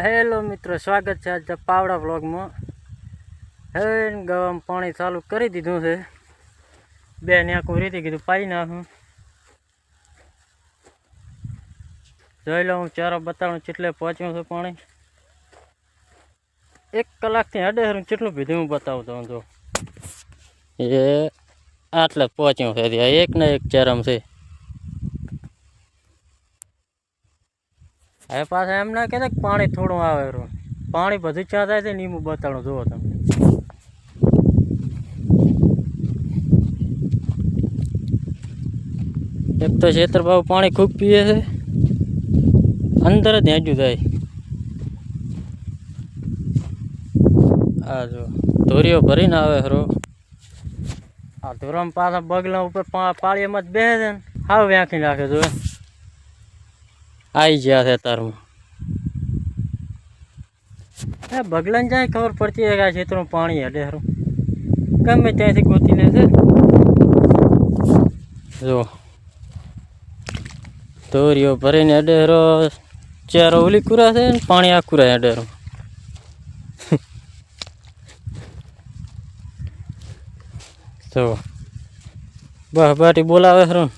Hello મિત્રો, સ્વાગત છે આજે પાવડા વ્લોગમાં. હવે ગવામાં પાણી ચાલુ કરી દીધું છે. બે ન્યાકું રીતી કીધું પાઈ નાખું. જોઈ લો, હું ચારો બતાવું કેટલે પહોંચ્યું છે પાણી. 1 કલાકથી અડેહરું કેટલું પીધું હું બતાવતો હું. જો એ આટલે પહોંચ્યું છે. એક ને એક ચારમ છે. હવે પાછા એમ ના કહેતા કે પાણી થોડું આવે રહ્યું. પાણી બધું ચા થાય છે ને હું બતાડું. જુઓ તમે, એક તો છેતરબાબુ પાણી ખૂબ પીએ છે, અંદર જ હેંજું થાય. આ જો ધોરીઓ ભરીને આવે ખરો. આ ધોરામાં પાછા બગલા ઉપર પાળીમાં જ બેસે છે ને, હાવ વ્યાંખી નાખે. જો આવી ગયા છે તારમાં. એ બગલાને જાય ખબર પડતી હોય કે આ ખેતરમાં પાણી હેડે ખરું. ગમે ત્યાંથી ગોતી લે છે. જો ધોરીઓ ભરીને હેડેરો. ચારો ઓલી કુરા છે ને પાણી આ કુરા હેડેરો. તો બસ બાટી બોલાવે ખરું.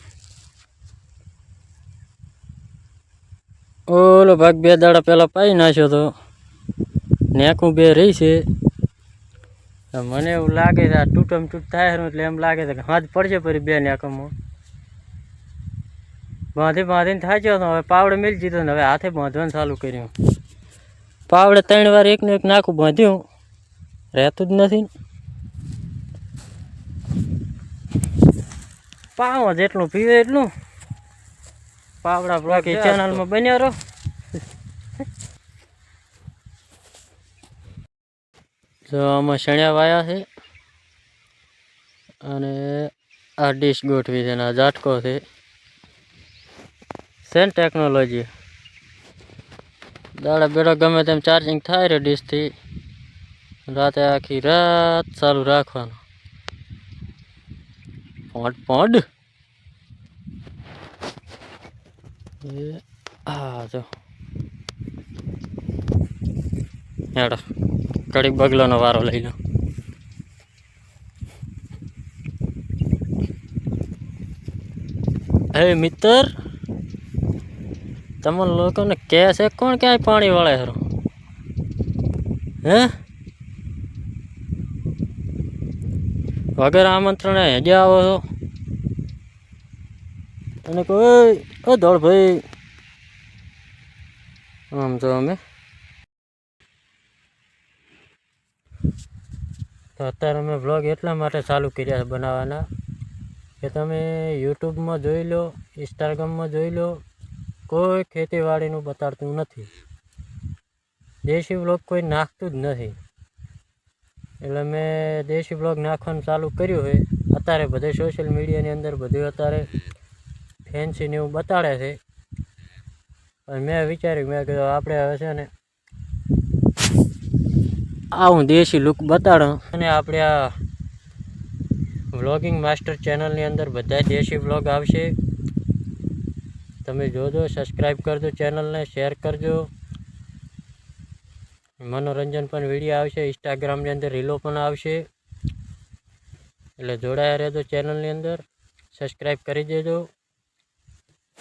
ઓલો ભાગ 2 દાડા પહેલાં પાઈ નાખ્યો તો. નેકું 2 રહી છે. મને એવું લાગે છે આ તૂટમ તૂટ થાય ખરું, એટલે એમ લાગે છે કે હાથ પડશે ફરી 2 નેકમાં. બાંધીને થાચ્યો હતો. હવે પાવડે મેળી દીધો ને હવે હાથે બાંધવાનું ચાલુ કર્યું. પાવડે 3 વાર એકને એક નાખું બાંધ્યું, રહેતું જ નથી. પાવો જેટલું પીવે એટલું. પાવડા બ્લોગ ચેનલમાં બન્યા રહો. જો આમાં શણ્યા વાયા છે અને આ ડીશ ગોઠવી છે ને આ ઝાટકો છે. સેન ટેકનોલોજી. દાડા બેડા ગમે તેમ ચાર્જિંગ થાય રે ડીશથી. રાતે આખી રાત ચાલુ રાખવાનું. પોંડ હા જો હેડો કડીક બગલાનો વારો લઈ લો. હે મિત્ર, તમે લોકોને કહે છે કોણ ક્યાંય પાણી વાળે ખરું? હે વગર આમંત્રણે હેજે આવો છો અને કોઈ ઓ દોડ ભાઈ આમ તો અમે તો અત્યારે અમે વ્લોગ એટલા માટે ચાલુ કર્યા છે બનાવવાના કે તમે યુટ્યુબમાં જોઈ લો, ઇન્સ્ટાગ્રામમાં જોઈ લો, કોઈ ખેતીવાડીનું બતાડતું નથી. દેશી વ્લોગ કોઈ નાખતું જ નથી. એટલે મેં દેશી વ્લોગ નાખવાનું ચાલુ કર્યું છે. અત્યારે બધે સોશિયલ મીડિયાની અંદર બધું અત્યારે ફેન્સીને એવું બતાડે છે. પણ મેં વિચાર્યું, મેં કીધું આપણે હવે છે ને આવું દેશી લુક બતાડો. અને આપણે આ વ્લોગિંગ માસ્ટર ચેનલની અંદર બધા દેશી વ્લોગ આવશે. તમે જોજો, સબસ્ક્રાઈબ કરજો ચેનલને, શેર કરજો. મનોરંજન પણ વિડીયો આવશે. ઇન્સ્ટાગ્રામની અંદર રીલો પણ આવશે. એટલે જોડાયા રહેજો ચેનલની અંદર. સબસ્ક્રાઈબ કરી દેજો.